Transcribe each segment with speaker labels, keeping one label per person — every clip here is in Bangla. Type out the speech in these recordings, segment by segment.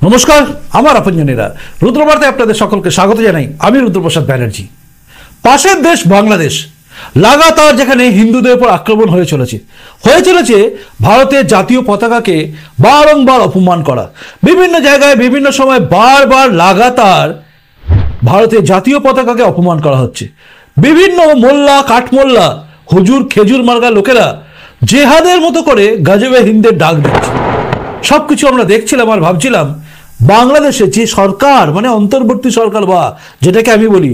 Speaker 1: নমস্কার, আমার আপনজনেরা রুদ্রবার্তায় আপনাদের সকলকে স্বাগত জানাই। আমি রুদ্রপ্রসাদ ব্যানার্জি। পাশের দেশ বাংলাদেশ লাগাতার যেখানে হিন্দুদের উপর আক্রমণ হয়ে চলেছে ভারতের জাতীয় পতাকাকে বারংবার অপমান করা, বিভিন্ন জায়গায় বিভিন্ন সময় বারবার লাগাতার ভারতের জাতীয় পতাকাকে অপমান করা হচ্ছে। বিভিন্ন মোল্লা কাঠমোল্লা হুজুর খেজুর মার্গা লোকেরা জেহাদের মতো করে গাজবে হিন্দের ডাক দিচ্ছে। সবকিছু আমরা দেখছিলাম আর ভাবছিলাম বাংলাদেশে যে সরকার, মানে অন্তর্বর্তী সরকার বা যেটাকে আমি বলি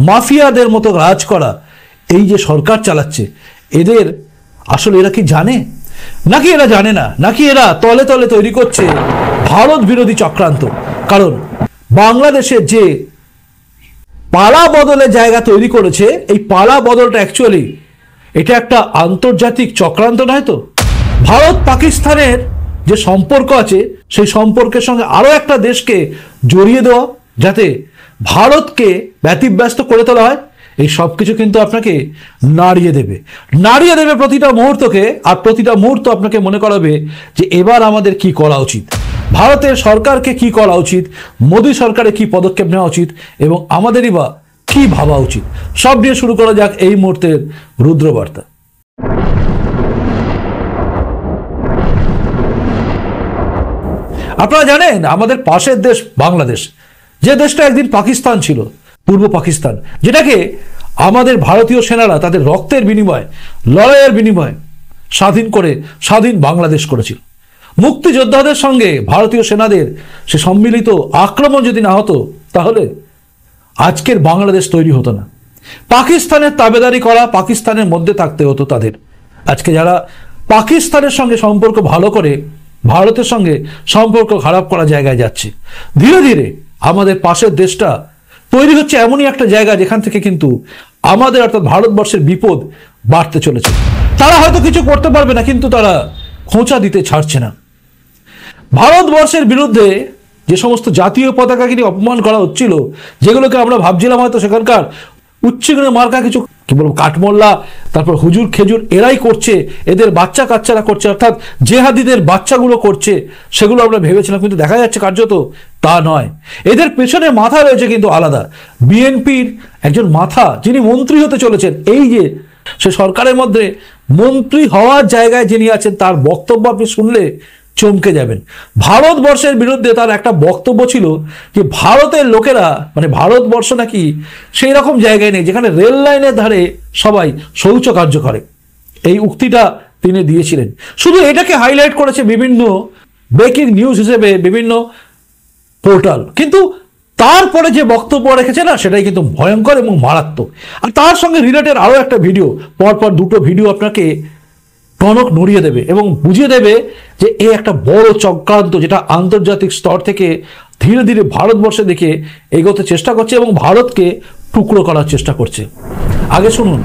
Speaker 1: মাফিয়াদের মতো রাজ করা, এই যে সরকার চালাচ্ছে, এদের আসলে এরা কি জানে, নাকি এরা জানে না, নাকি এরা তলে তলে তৈরি করছে ভারত বিরোধী চক্রান্ত? কারণ বাংলাদেশের যে পালা বদলের জায়গা তৈরি করেছে, এই পালা বদলটা অ্যাকচুয়ালি এটা একটা আন্তর্জাতিক চক্রান্ত নয় তো? ভারত পাকিস্তানের যে সম্পর্ক আছে সেই সম্পর্কের সঙ্গে আরো একটা দেশকে জড়িয়ে দেওয়া, যাতে ভারতকে ব্যতিব্যস্ত করে তোলা হয়। এই সব কিছু কিন্তু আপনাকে নাড়িয়ে দেবে প্রতিটা মুহূর্তকে, আর প্রতিটা মুহূর্ত আপনাকে মনে করাবে যে এবার আমাদের কি করা উচিত, ভারতের সরকারকে কি করা উচিত, মোদী সরকারের কি পদক্ষেপ নেওয়া উচিত এবং আমাদেরই বা কি ভাবা উচিত। সব নিয়ে শুরু করা যাক এই মুহূর্তের রুদ্রবার্তা। আপনারা জানেন আমাদের পাশের দেশ বাংলাদেশ, যে দেশটা একদিন পাকিস্তান ছিল, পূর্ব পাকিস্তান, যেটাকে আমাদের ভারতীয় সেনারা তাদের রক্তের বিনিময়ে, লড়াইয়ের বিনিময়ে স্বাধীন করে স্বাধীন বাংলাদেশ করেছিল। মুক্তিযোদ্ধাদের সঙ্গে ভারতীয় সেনাদের সে সম্মিলিত আক্রমণ যদি না হতো, তাহলে আজকের বাংলাদেশ তৈরি হতো না। পাকিস্তানের তাবেদারি করা, পাকিস্তানের মধ্যে থাকতে হতো তাদের। আজকে যারা পাকিস্তানের সঙ্গে সম্পর্ক ভালো করে ভারতের সঙ্গে সম্পর্ক খারাপ করা জায়গায় যাচ্ছে, ধীরে ধীরে আমাদের পাশের দেশটা তৈরি হচ্ছে এমনই একটা জায়গা যেখান থেকে কিন্তু আমাদের অর্থাৎ ভারতবর্ষের বিপদ বাড়তে চলেছে। তারা হয়তো কিছু করতে পারবে না, কিন্তু তারা খোঁচা দিতে ছাড়ছে না। ভারতবর্ষের বিরুদ্ধে যে সমস্ত জাতীয় পতাকাকে নিয়ে অপমান করা হচ্ছিল, যেগুলোকে আমরা ভাবছিলাম হয়তো সেখানকার উচ্চগ্রে মার্কা কিছু কি বলবো কাঠমোল্লা, তারপর হুজুর খেজুর এরাই করছে, এদের বাচ্চা কাচ্চারা করছে, অর্থাৎ জেহাদিদের বাচ্চাগুলো করছে, সেগুলো আমরা ভেবেছিলাম, কিন্তু দেখা যাচ্ছে কার্যত তা নয়। এদের পেছনে মাথা রয়েছে কিন্তু আলাদা। বিএনপির একজন মাথা, যিনি মন্ত্রী হতে চলেছেন, এই যে সে সরকারের মধ্যে মন্ত্রী হওয়ার জায়গায় যিনি আছেন, তার বক্তব্য আপনি শুনলে চমকে যাবেন। ভারতবর্ষের বিরুদ্ধে তার একটা বক্তব্য ছিল যে ভারতের লোকেরা, মানে ভারতবর্ষ নাকি সেই রকম জায়গায় নেই যেখানে রেল লাইনের ধারে সবাই শৌচ কার্য করে। এই উক্তিটা তিনি দিয়েছিলেন। শুধু এটাকে হাইলাইট করেছে বিভিন্ন ব্রেকিং নিউজ হিসেবে বিভিন্ন পোর্টাল, কিন্তু তারপরে যে বক্তব্য রেখেছে না, সেটাই কিন্তু ভয়ঙ্কর এবং মারাত্মক। আর তার সঙ্গে রিলেটেড আরো একটা ভিডিও, পরপর দুটো ভিডিও আপনাকে টনক নড়িয়ে দেবে এবং বুঝিয়ে দেবে যে এই একটা বড় চক্রান্ত, যেটা আন্তর্জাতিক স্তর থেকে ধীরে ধীরে ভারতবর্ষের দিকে এগোতে চেষ্টা করছে এবং ভারতকে টুকরো করার চেষ্টা করছে। আগে শুনুন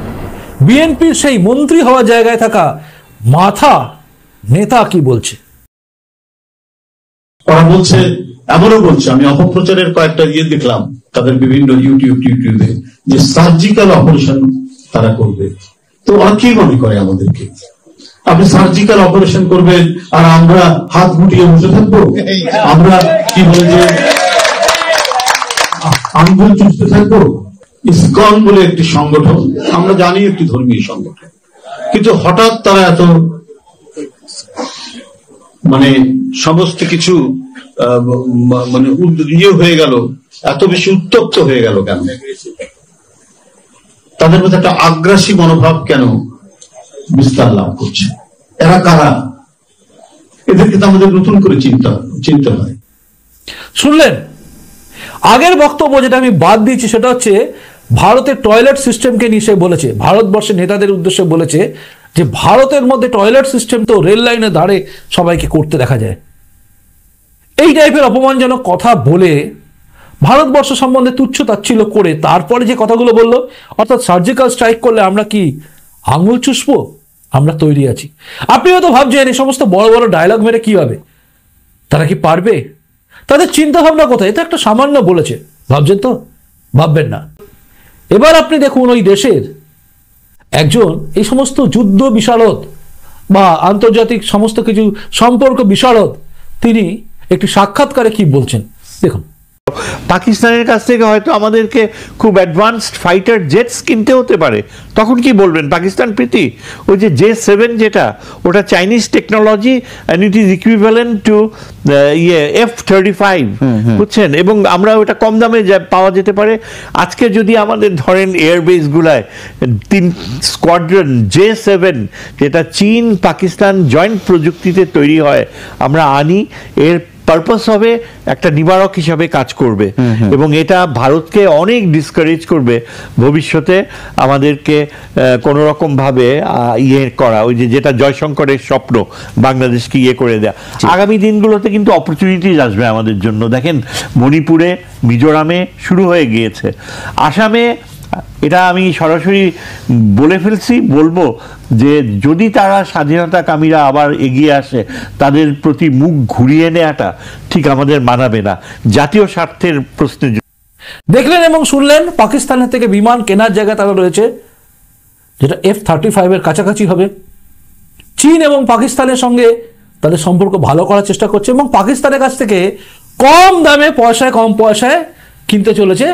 Speaker 1: বিএনপির সেই মন্ত্রী হওয়ার জায়গায় থাকা মাথা নেতা কি বলছে।
Speaker 2: ওরা বলছে, এমনও বলছে, আমি অপপ্রচারের কয়েকটা দেখলাম তাদের বিভিন্ন ইউটিউবে, যে সার্জিক্যাল অপারেশন তারা করবে। তো ওরা কি মনে করে আমাদেরকে? আপনি সার্জিক্যাল অপারেশন করবেন আর আমরা হাত গুটিয়ে বসে থাকবো? আমরা কি বলে যে আঙ্গুল চুষতে থাকবো? ইসকন বলে একটি সংগঠন, আমরা জানি একটি ধর্মীয় সংগঠন, কিন্তু হঠাৎ তারা এত মানে সমস্ত কিছু মানে ইয়ে হয়ে গেল, এত বেশি উত্তপ্ত হয়ে গেল কেন? তাদের মধ্যে একটা আগ্রাসী মনোভাব কেন বিস্তার লাভ করছে? এরা কারা? এদেরকে তো আমাদের নতুন করে চিন্তা হয়।
Speaker 1: শুনলেন আগের বক্তব্য, যেটা আমি বাদ দিয়েছি, সেটা হচ্ছে ভারতের টয়লেট সিস্টেমকে নিয়ে সে বলেছে, ভারতবর্ষের নেতাদের উদ্দেশ্যে বলেছে যে ভারতের মধ্যে টয়লেট সিস্টেম তো রেল লাইনের ধারে সবাইকে করতে দেখা যায়। এই টাইপের অপমানজনক কথা বলে ভারতবর্ষ সম্বন্ধে তুচ্ছ তাচ্ছিল্য করে তারপরে যে কথাগুলো বললো, অর্থাৎ সার্জিক্যাল স্ট্রাইক করলে আমরা কি আঙুল চুষবো? আমরা তৈরি আছি। আপনি হয়তো ভাবছেন এই সমস্ত বড় বড় ডায়লগ মেরে কি হবে, তারা কি পারবে? তাদের চিন্তা ভাবনা কোথায়? এটা একটা সামান্য বলেছে, ভাবছেন তো? ভাববেন না। এবার আপনি দেখুন ওই দেশের একজন এই সমস্ত যুদ্ধ বিশারদ বা আন্তর্জাতিক সমস্ত কিছু সম্পর্ক বিশারদ, তিনি একটি সাক্ষাৎকারে কি বলছেন দেখুন।
Speaker 3: পাকিস্তানের কাছ থেকে হয়তো আমাদেরকে খুব অ্যাডভান্সড ফাইটার জেটস কিনতে হতে পারে, তখন কি বলবেন পাকিস্তান প্রীতি? ওই যে J7 যেটা, ওটা Chinese technology and it is equivalent to F-35, বুঝছেন? এবং আমরা ওটা কম দামে পাওয়া যেতে পারে। আজকে যদি আমাদের ধরেন এয়ারবেস গুলায় 3 স্কোয়াড্রন J7 যেটা চীন পাকিস্তান জয়েন্ট প্রযুক্তিতে তৈরি হয় আমরা আনি, এর পারপাস হবে একটা নিবারক হিসাবে কাজ করবে এবং এটা ভারতকে অনেক ডিসকারেজ করবে ভবিষ্যতে আমাদেরকে কোনো রকম ভাবে ইয়ে করা, ওই যে যেটা জয়শঙ্করের স্বপ্ন বাংলাদেশকে ইয়ে করে দেয়া। আগামী দিনগুলোতে কিন্তু অপরচুনিটিজ আসবে আমাদের জন্য। দেখেন মণিপুরে, মিজোরামে শুরু হয়ে গিয়েছে, আসামে এটা আমি সরাসরি বলে ফেলছি, বলবো যে যদি তারা স্বাধীনতাকামীরা আবার এগিয়ে আসে, তাদের প্রতি মুখ ঘুরিয়ে নেওয়াটা ঠিক আমাদের মানাবে না জাতীয় স্বার্থের প্রশ্নে।
Speaker 1: দেখলেন এবং শুনলেন, পাকিস্তানের থেকে বিমান কেনার জায়গা তারা রয়েছে যেটা F-35 এর কাছাকাছি হবে। চীন এবং পাকিস্তানের সঙ্গে তাদের সম্পর্ক ভালো করার চেষ্টা করছে এবং পাকিস্তানের কাছ থেকে কম দামে কম পয়সায় কিনতে চলেছে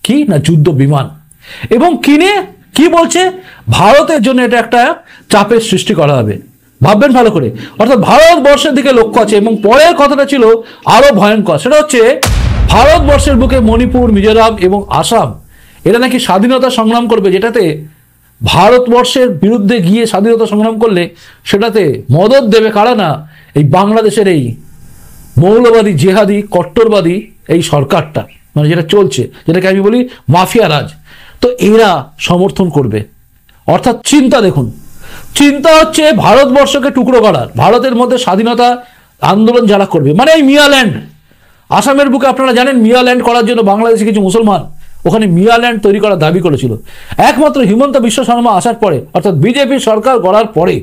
Speaker 1: কি না যুদ্ধ বিমান, এবং কিনে কি বলছে ভারতের জন্য এটা একটা চাপের সৃষ্টি করা হবে। ভাববেন ভালো করে, অর্থাৎ ভারতবর্ষের দিকে লক্ষ্য আছে। এবং পরের কথাটা ছিল আরো ভয়ঙ্কর, সেটা হচ্ছে ভারতবর্ষের বুকে মণিপুর, মিজোরাম এবং আসাম এরা নাকি স্বাধীনতা সংগ্রাম করবে, যেটাতে ভারতবর্ষের বিরুদ্ধে গিয়ে স্বাধীনতা সংগ্রাম করলে সেটাতে মদত দেবে কারা না, এই বাংলাদেশের এই মৌলবাদী জেহাদি কট্টরবাদী এই সরকারটা, মানে যেটা চলছে, যেটাকে আমি বলি মাফিয়া রাজ, তো এরা সমর্থন করবে। অর্থাৎ চিন্তা দেখুন, চিন্তা হচ্ছে ভারতবর্ষকে টুকরো করার, ভারতের মধ্যে স্বাধীনতা আন্দোলন যারা করবে, মানে এই মিয়াল্যান্ড, আসামের বুকে আপনারা জানেন মিয়াল্যান্ড করার জন্য বাংলাদেশে কিছু মুসলমান ওখানে মিয়াল্যান্ড তৈরি করার দাবি করেছিল। একমাত্র হিমন্ত বিশ্ব শর্মা আসার পরে, অর্থাৎ বিজেপি সরকার গড়ার পরে,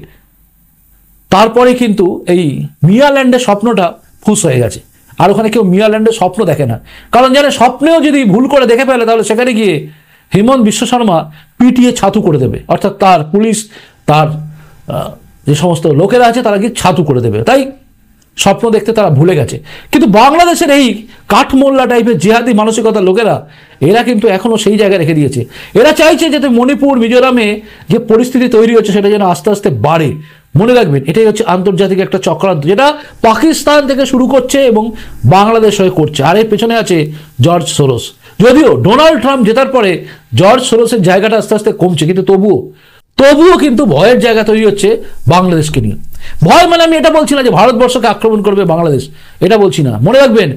Speaker 1: তারপরে কিন্তু এই মিয়াল্যান্ডের স্বপ্নটা ফুস হয়ে গেছে। আর ওখানে কেউ মিয়াল্যান্ডের স্বপ্ন দেখে না, কারণ জানে স্বপ্নেও যদি ভুল করে দেখে ফেলে তাহলে সেখানে গিয়ে হিমন্ত বিশ্ব শর্মা পিটিয়ে ছাতু করে দেবে, অর্থাৎ তার পুলিশ, তার যে সমস্ত লোকেরা আছে তারা গিয়ে ছাতু করে দেবে। তাই স্বপ্ন দেখতে তারা ভুলে গেছে। কিন্তু বাংলাদেশের এই কাঠমোল্লা টাইপের জিহাদি মানসিকতার লোকেরা এরা কিন্তু এখনো সেই জায়গায় রেখে দিয়েছে। এরা চাইছে যাতে মণিপুর, মিজোরামে যে পরিস্থিতি তৈরি হচ্ছে সেটা যেন আস্তে আস্তে বাড়ে। মনে রাখবেন, এটাই হচ্ছে আন্তর্জাতিক একটা চক্রান্ত, যেটা পাকিস্তান থেকে শুরু করছে এবং বাংলাদেশ হয়ে করছে। আর এর পেছনে আছে জর্জ সোরস। যদিও ডোনাল্ড ট্রাম্প জেতার পরে জর্জ সোরসের জায়গাটা আস্তে আস্তে কমছে, কিন্তু তবুও কিন্তু ভয়ের জায়গা তৈরি হচ্ছে বাংলাদেশকে নিয়ে। ভয় মানে আমি এটা বলছি না যে ভারতবর্ষকে আক্রমণ করবে বাংলাদেশ, এটা বলছি না। মনে রাখবেন,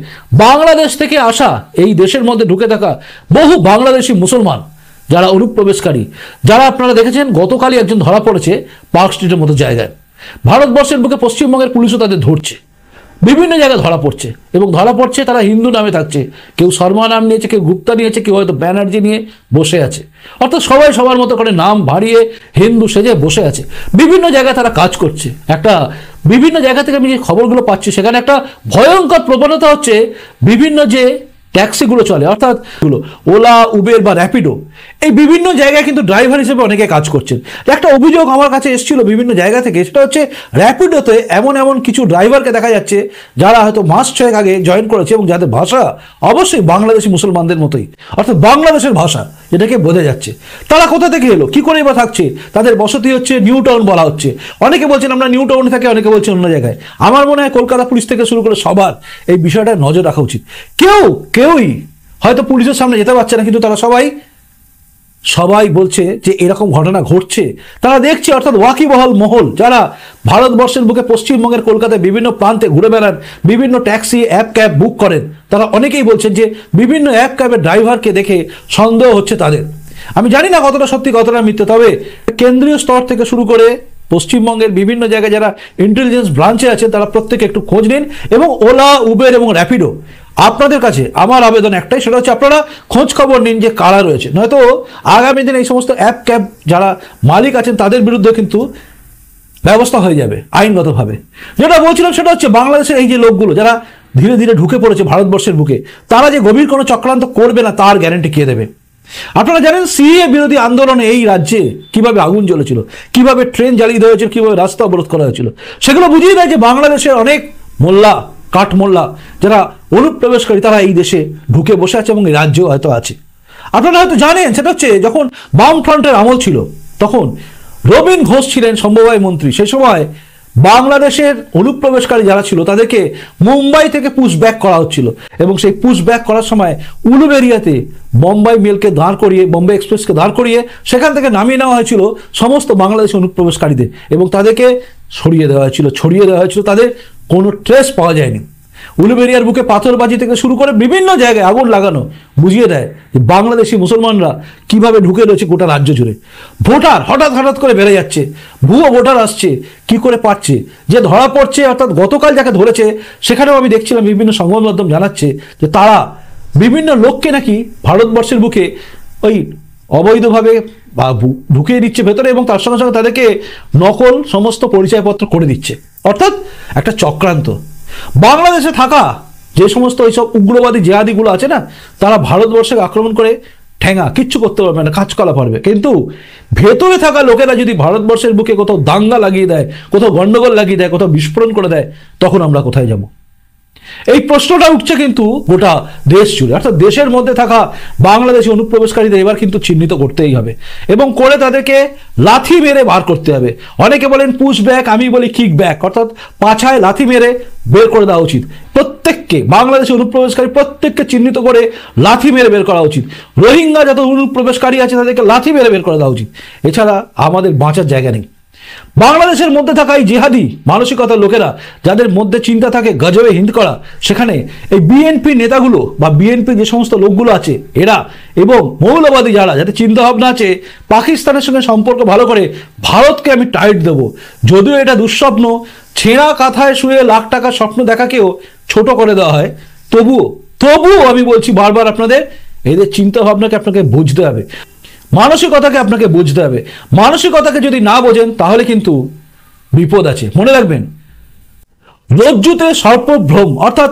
Speaker 1: বাংলাদেশ থেকে আসা এই দেশের মধ্যে ঢুকে থাকা বহু বাংলাদেশি মুসলমান যারা অনুপ্রবেশকারী, যারা আপনারা দেখেছেন গতকালই একজন ধরা পড়েছে পার্ক স্ট্রিটের মতো জায়গায়। ভারতবর্ষের বুকে পশ্চিমবঙ্গের পুলিশও তাদের ধরছে, বিভিন্ন জায়গায় ধরা পড়ছে, এবং ধরা পড়ছে তারা হিন্দু নামে থাকছে। কেউ শর্মা নাম নিয়েছে, কেউ গুপ্তা নিয়েছে, কেউ হয়তো ব্যানার্জি নিয়ে বসে আছে। অর্থাৎ সবাই সবার মতো করে নাম ভারিয়ে হিন্দু সেজে বসে আছে। বিভিন্ন জায়গায় তারা কাজ করছে। একটা বিভিন্ন জায়গা থেকে আমি যে খবরগুলো পাচ্ছি, সেখানে একটা ভয়ঙ্কর প্রবণতা হচ্ছে বিভিন্ন যে ট্যাক্সিগুলো চলে, অর্থাৎ ওলা, উবের বা র্যাপিডো, এই বিভিন্ন জায়গায় কিন্তু ড্রাইভার হিসেবে অনেকে কাজ করছেন। একটা অভিযোগ আমার কাছে এসেছিল বিভিন্ন জায়গা থেকে, সেটা হচ্ছে র্যাপিডোতে এমন কিছু ড্রাইভারকে দেখা যাচ্ছে যারা হয়তো মাস 6 আগে জয়েন করেছে এবং যাদের ভাষা অবশ্যই বাংলাদেশি মুসলমানদের মতোই, অর্থাৎ বাংলাদেশের ভাষা যেটাকে বোঝা যাচ্ছে। তারা কোথা থেকে এলো, কি করে বা থাকছে, তাদের বসতি হচ্ছে নিউ টাউন বলা হচ্ছে। অনেকে বলছেন আমরা নিউ টাউনে থাকি, অনেকে বলছেন অন্য জায়গায়। আমার মনে হয় কলকাতা পুলিশ থেকে শুরু করে সবার এই বিষয়টা নজর রাখা উচিত। কেউই হয়তো পুলিশের সামনে যেতে পারছে না, কিন্তু তারা সবাই বলছে যে এরকম ঘটনা ঘটছে, তারা দেখছে। অর্থাৎ ওয়াকিবহাল মহল যারা ভারতবর্ষের বুকে পশ্চিমবঙ্গের কলকাতায় বিভিন্ন প্রান্তে ঘুরে বেড়ান, বিভিন্ন ট্যাক্সি অ্যাপ ক্যাব বুক করেন, তারা অনেকেই বলছেন যে বিভিন্ন অ্যাপ ক্যাবের ড্রাইভারকে দেখে সন্দেহ হচ্ছে তাদের। আমি জানি না কতটা সত্যি কতটা মিথ্যে, তবে কেন্দ্রীয় স্তর থেকে শুরু করে পশ্চিমবঙ্গের বিভিন্ন জায়গায় যারা ইন্টেলিজেন্স ব্রাঞ্চে আছেন তারা প্রত্যেকে একটু খোঁজ নিন। এবং ওলা, উবের এবং র্যাপিডো, আপনাদের কাছে আমার আবেদন একটাই, সেটা হচ্ছে আপনারা খোঁজ খবর নিন যে কারা রয়েছে, নয়তো আগামী দিনে এই সমস্ত অ্যাপ ক্যাব যারা মালিক আছেন তাদের বিরুদ্ধে কিন্তু ব্যবস্থা হয়ে যাবে আইনগতভাবে। যেটা বলছিলাম সেটা হচ্ছে বাংলাদেশের এই যে লোকগুলো যারা ধীরে ধীরে ঢুকে পড়েছে ভারতবর্ষের বুকে, তারা যে গভীর কোনো চক্রান্ত করবে না তার গ্যারান্টি কে দেবে? আপনারা জানেন সিএএ বিরোধী আন্দোলনে এই রাজ্যে কিভাবে আগুন জ্বলেছিল, কিভাবে ট্রেন জ্বালিয়ে দেওয়া হয়েছিল, কিভাবে রাস্তা অবরোধ করা হয়েছিল, সেগুলো বুঝিয়ে দেয় যে বাংলাদেশের অনেক মোল্লা কাঠমোল্লা যারা অনুপ্রবেশকারী তারা এই দেশে ঢুকে বসে আছে এবং এই রাজ্য হয়তো আছে। আপনারা হয়তো জানেন, সেটা হচ্ছে যখন বামফ্রন্টের আমল ছিল তখন রবীন ঘোষ ছিলেন সমবায় মন্ত্রী। সেই সময় বাংলাদেশের অনুপ্রবেশকারী যারা ছিল তাদেরকে মুম্বাই থেকে পুশব্যাক করা হচ্ছিল এবং সেই পুশব্যাক করার সময় উলুবেরিয়াতে বোম্বাই মেলকে দাঁড় করিয়ে, বোম্বাই এক্সপ্রেসকে দাঁড় করিয়ে সেখান থেকে নামিয়ে নেওয়া হয়েছিল সমস্ত বাংলাদেশি অনুপ্রবেশকারীদের এবং তাদেরকে ছড়িয়ে দেওয়া হয়েছিল, তাদের কোনো ট্রেস পাওয়া যায়নি। উলুবেরিয়ার বুকে পাথরবাজি থেকে শুরু করে বিভিন্ন জায়গায় আগুন লাগানো বুঝিয়ে দেয় যে বাংলাদেশি মুসলমানরা কিভাবে ঢুকে রয়েছে গোটা রাজ্য জুড়ে। ভোটার হঠাৎ করে বেড়ে যাচ্ছে, ভুয়ো ভোটার আসছে, কি করে পাচ্ছে, যে ধরা পড়ছে, অর্থাৎ গতকাল যাকে ধরেছে সেখানেও আমি দেখছিলাম বিভিন্ন সংবাদ মাধ্যম জানাচ্ছে যে তারা বিভিন্ন লোককে নাকি ভারতবর্ষের বুকে ওই অবৈধভাবে বা ঢুকিয়ে দিচ্ছে ভেতরে এবং তার সঙ্গে সঙ্গে তাদেরকে নকল সমস্ত পরিচয়পত্র করে দিচ্ছে, অর্থাৎ একটা চক্রান্ত। বাংলাদেশে থাকা যে সমস্ত এইসব উগ্রবাদী জেহাদিগুলো আছে না, তারা ভারতবর্ষকে আক্রমণ করে ঠেঙা কিচ্ছু করতে পারবে না, কাজকলা পারবে, কিন্তু ভেতরে থাকা লোকেরা যদি ভারতবর্ষের বুকে কোথাও দাঙ্গা লাগিয়ে দেয়, কোথাও গন্ডগোল লাগিয়ে দেয়, কোথাও বিস্ফোরণ করে দেয়, তখন আমরা কোথায় যাব? এই প্রশ্নটা উঠছে কিন্তু গোটা দেশ জুড়ে। অর্থাৎ দেশের মধ্যে থাকা বাংলাদেশি অনুপ্রবেশকারীদের এবার কিন্তু চিহ্নিত করতেই হবে এবং করে তাদেরকে লাথি মেরে বার করতে হবে। অনেকে বলেন পুশ ব্যাক, আমি বলি কিক ব্যাক, অর্থাৎ পাছায় লাথি মেরে বের করে দেওয়া উচিত। প্রত্যেককে, বাংলাদেশি অনুপ্রবেশকারী প্রত্যেককে চিহ্নিত করে লাথি মেরে বের করা উচিত। রোহিঙ্গা যত অনুপ্রবেশকারী আছে তাদেরকে লাথি মেরে বের করে দেওয়া উচিত। এছাড়া আমাদের বাঁচার জায়গা নেই। বাংলাদেশের মধ্যে থাকা এই জিহাদি মানসিকতার লোকেরা যাদের মধ্যে চিন্তা থাকে গজবে হিন্দ করা, সেখানে এই বিএনপি নেতাগুলো বা বিএনপি যে সমস্ত লোকগুলো আছে এরা এবং মৌলবাদী যারা, যাদের চিন্তা ভাবনা আছে পাকিস্তানের সঙ্গে সম্পর্ক ভালো করে ভারতকে আমি টাইট দেব, যদিও এটা দুঃস্বপ্ন, ছেঁড়া কাঁথায় শুয়ে লাখ টাকার স্বপ্ন দেখাকেও ছোট করে দেওয়া হয়, তবুও আমি বলছি বারবার আপনাদের এদের চিন্তা ভাবনাকে আপনাকে বুঝতে হবে, মানসিকতাকে আপনাকে বুঝতে হবে। মানসিকতাকে যদি না বোঝেন তাহলে কিন্তু বিপদ আছে। মনে রাখবেন, রজ্জুতে সর্পভ্রম, অর্থাৎ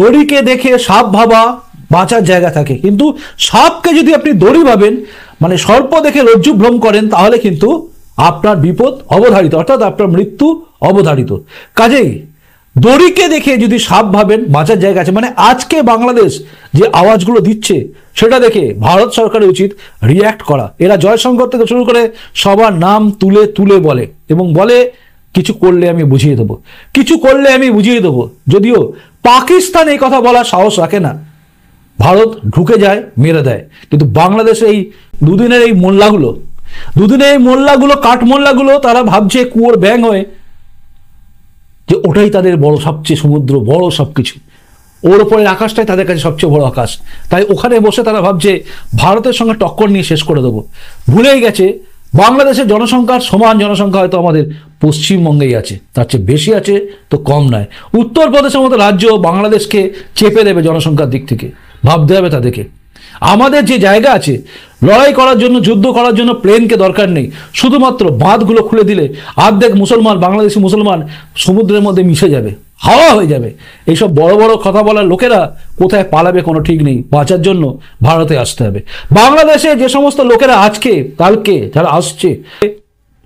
Speaker 1: দড়িকে দেখে সাপ ভাবা বাঁচার জায়গা থাকে, কিন্তু সাপকে যদি আপনি দড়ি ভাবেন, মানে সর্প দেখে রজ্জু ভ্রম করেন, তাহলে কিন্তু আপনার বিপদ অবধারিত, অর্থাৎ আপনার মৃত্যু অবধারিত। কাজেই দড়িকে দেখে যদি সাপ ভাবেন বাঁচার জায়গা আছে, মানে আজকে বাংলাদেশ যে আওয়াজগুলো দিচ্ছে সেটা দেখে ভারত সরকারের উচিত রিয়্যাক্ট করা। এরা জয়শঙ্কর থেকে শুরু করে সবার নাম তুলে তুলে বলে এবং বলে কিছু করলে আমি বুঝিয়ে দেবো, কিছু করলে আমি বুঝিয়ে দেবো। যদিও পাকিস্তান এই কথা বলার সাহস রাখে না, ভারত ঢুকে যায়, মেরে দেয়, কিন্তু বাংলাদেশে এই দুদিনের এই মোল্লাগুলো কাঠমোল্লাগুলো তারা ভাবছে কুয়োর ব্যাং হয়ে যে ওটাই তাদের বড় সবচেয়ে সমুদ্র, বড় সবকিছু, ওর উপরের আকাশটাই তাদের কাছে সবচেয়ে বড় আকাশ। তাই ওখানে বসে তারা ভাবছে ভারতের সঙ্গে টক্কর নিয়ে শেষ করে দেবো। ভুলেই গেছে বাংলাদেশের জনসংখ্যার সমান জনসংখ্যা হয়তো আমাদের পশ্চিমবঙ্গেই আছে, তার চেয়ে বেশি আছে তো কম নয়। উত্তরপ্রদেশের মতো রাজ্য বাংলাদেশকে চেপে দেবে জনসংখ্যার দিক থেকে, ভাবতে হবে তাদেরকে। আমাদের যে জায়গা আছে লড়াই করার জন্য, যুদ্ধ করার জন্য প্লেনকে দরকার নেই, শুধুমাত্র বাঁধগুলো খুলে দিলে অর্ধেক মুসলমান, বাংলাদেশি মুসলমান সমুদ্রের মধ্যে মিশে যাবে, হাওয়া হয়ে যাবে। এইসব বড় বড় কথা বলার লোকেরা কোথায় পালাবে কোনো ঠিক নেই, বাঁচার জন্য ভারতে আসতে হবে। বাংলাদেশে যে সমস্ত লোকেরা আজকে কালকে যারা আসছে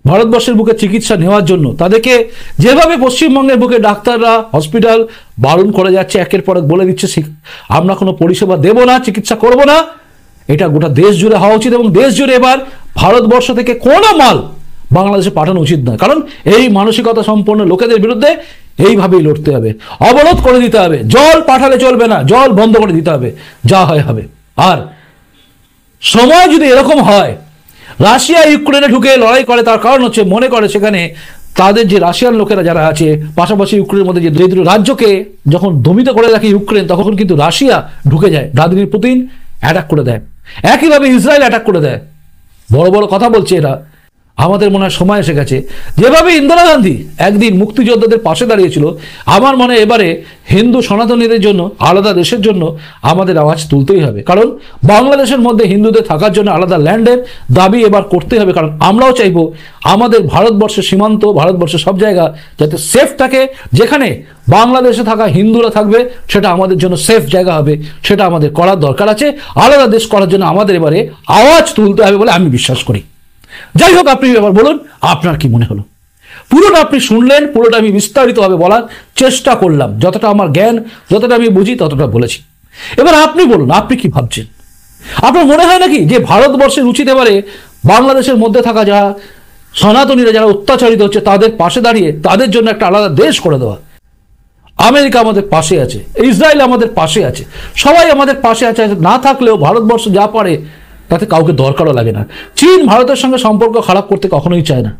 Speaker 1: ভারতবর্ষের বুকে চিকিৎসা নেওয়ার জন্য, তাদেরকে যেভাবে পশ্চিমবঙ্গের বুকে ডাক্তাররা, হসপিটাল বারণ করে যাচ্ছে, একের পর এক বলে দিচ্ছে আমরা কোনো পরিষেবা দেব না, চিকিৎসা করব না, এটা গোটা দেশ জুড়ে হওয়া উচিত এবং দেশ জুড়ে এবার ভারতবর্ষ থেকে কোনো মাল বাংলাদেশে পাঠানো উচিত নয়। কারণ এই মানসিকতা সম্পন্ন লোকেদের বিরুদ্ধে এইভাবেই লড়তে হবে, অবরোধ করে দিতে হবে, জল পাঠালে চলবে না, জল বন্ধ করে দিতে হবে, যা হয় হবে। আর সময় যদি এরকম হয় রাশিয়া ইউক্রেনে ঢুকে লড়াই করে, তার কারণ হচ্ছে মনে করে সেখানে তাদের যে রাশিয়ান লোকেরা যারা আছে, পাশাপাশি ইউক্রেনের মধ্যে যে দুটো রাজ্যকে যখন দমিত করে রাখে ইউক্রেন, তখন কিন্তু রাশিয়া ঢুকে যায়, ভ্লাদিমির পুতিন অ্যাটাক করে দেয়, একইভাবে ইসরায়েল অ্যাটাক করে দেয়। বড় বড় কথা বলছে এরা। আমাদের মনে হয় সময় এসে গেছে, যেভাবে ইন্দিরা গান্ধী একদিন মুক্তিযোদ্ধাদের পাশে দাঁড়িয়েছিল, আমার মনে হয় এবারে হিন্দু সনাতনীদের জন্য আলাদা দেশের জন্য আমাদের আওয়াজ তুলতেই হবে। কারণ বাংলাদেশের মধ্যে হিন্দুদের থাকার জন্য আলাদা ল্যান্ডের দাবি এবার করতে হবে, কারণ আমরাও চাইবো আমাদের ভারতবর্ষের সীমান্ত, ভারতবর্ষের সব জায়গা যাতে সেফ থাকে, যেখানে বাংলাদেশে থাকা হিন্দুরা থাকবে সেটা আমাদের জন্য সেফ জায়গা হবে, সেটা আমাদের করার দরকার আছে। আলাদা দেশ করার জন্য আমাদের এবারে আওয়াজ তুলতে হবে বলে আমি বিশ্বাস করি। যাই হোক, আপনি এবার বলুন আপনার কি মনে হলো। পুরোটা আপনি শুনলেন, পুরোটা আমি বিস্তারিতভাবে বলার চেষ্টা করলাম, যতটা আমার জ্ঞান, যতটা আমি বুঝি ততটা বলেছি। এবার আপনি বলুন, আপনি কি ভাবছেন? আপনার মনে হয় নাকি যে ভারতবর্ষের উচিত এবারে বাংলাদেশের মধ্যে থাকা যারা সনাতনীরা যারা অত্যাচারিত হচ্ছে তাদের পাশে দাঁড়িয়ে তাদের জন্য একটা আলাদা দেশ করে দেওয়া? আমেরিকা আমাদের পাশে আছে, ইসরায়েল আমাদের পাশে আছে, সবাই আমাদের পাশে আছে। না থাকলেও ভারতবর্ষ যা পারে তাতে কাউকে দরকারও লাগে না। চীন ভারতের সঙ্গে সম্পর্ক খারাপ করতে কখনোই চায় না,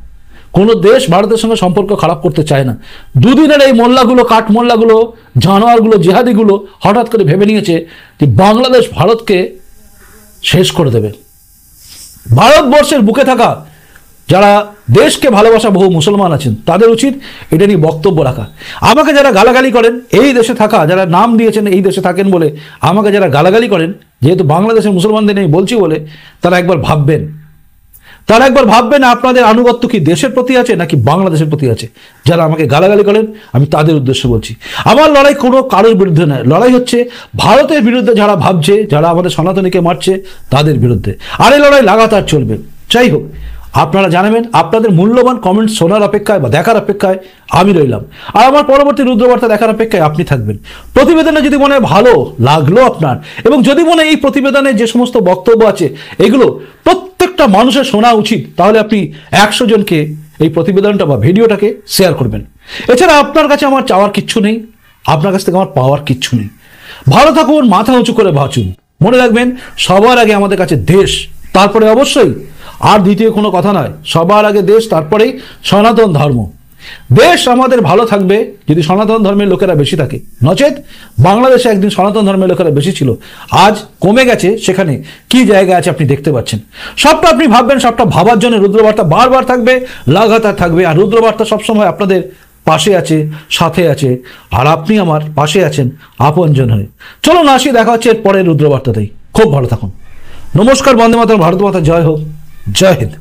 Speaker 1: কোনো দেশ ভারতের সঙ্গে সম্পর্ক খারাপ করতে চায় না। দুদিনের এই মোল্লাগুলো, কাঠ মোল্লাগুলো, জানোয়ারগুলো, জেহাদিগুলো হঠাৎ করে ভেবে নিয়েছে যে বাংলাদেশ ভারতকে শেষ করে দেবে। ভারতবর্ষের বুকে থাকা যারা দেশকে ভালোবাসা বহু মুসলমান আছেন তাদের উচিত এটা নিয়ে বক্তব্য রাখা। আমাকে যারা গালাগালি করেন, এই দেশে থাকা যারা নাম দিয়েছেন এই দেশে থাকেন বলে আমাকে যারা গালাগালি করেন, যেহেতু বাংলাদেশের মুসলমানদের নেই বলছি বলে, তারা একবার ভাববেন আপনাদের আনুগত্য কি দেশের প্রতি আছে নাকি বাংলাদেশের প্রতি আছে। যারা আমাকে গালাগালি করেন আমি তাদের উদ্দেশ্যে বলছি, আমার লড়াই কোনো কারোর বিরুদ্ধে নয়, লড়াই হচ্ছে ভারতের বিরুদ্ধে যারা ভাবছে, যারা আমাদের সনাতনীকে মারছে তাদের বিরুদ্ধে। আর এই লড়াই লাগাতার চলবে। যাই হোক, আপনারা জানাবেন, আপনাদের মূল্যবান কমেন্ট শোনার অপেক্ষায় বা দেখার অপেক্ষায় আমি রইলাম, আর আমার পরবর্তী রুদ্রবার্তা দেখার অপেক্ষায় আপনি থাকবেন। প্রতিবেদনে যদি মনে হয় ভালো লাগলো আপনার, এবং যদি মনে হয় এই প্রতিবেদনে যে সমস্ত বক্তব্য আছে এগুলো প্রত্যেকটা মানুষের শোনা উচিত, তাহলে আপনি 100 জনকে এই প্রতিবেদনটা বা ভিডিওটাকে শেয়ার করবেন। এছাড়া আপনার কাছে আমার চাওয়ার কিচ্ছু নেই, আপনার কাছ থেকে আমার পাওয়ার কিচ্ছু নেই। ভালো থাকুন, মাথা উঁচু করে বাঁচুন। মনে রাখবেন, সবার আগে আমাদের কাছে দেশ, তারপরে অবশ্যই আর দ্বিতীয় কোনো কথা নয়, সবার আগে দেশ, তারপরেই সনাতন ধর্ম। দেশ আমাদের ভালো থাকবে যদি সনাতন ধর্মের লোকেরা বেশি থাকে, নচেত বাংলাদেশে একদিন সনাতন ধর্মের লোকেরা বেশি ছিল, আজ কমে গেছে। সেখানে কি জায়গা আছে আপনি দেখতে পাচ্ছেন। সবটা আপনি ভাববেন, সবটা ভাবার জন্য রুদ্রবার্তা বারবার থাকবে, লাগাতার থাকবে। আর রুদ্রবার্তা সবসময় আপনাদের পাশে আছে, সাথে আছে, আর আপনি আমার পাশে আছেন আপনজন হয়ে। চলুন আসি, দেখা হচ্ছে এর পরে রুদ্রবার্তাতেই। খুব ভালো থাকুন। নমস্কার, বন্দে মাতরম, ভারত মাতা জয় হোক, জয় হিন্দ।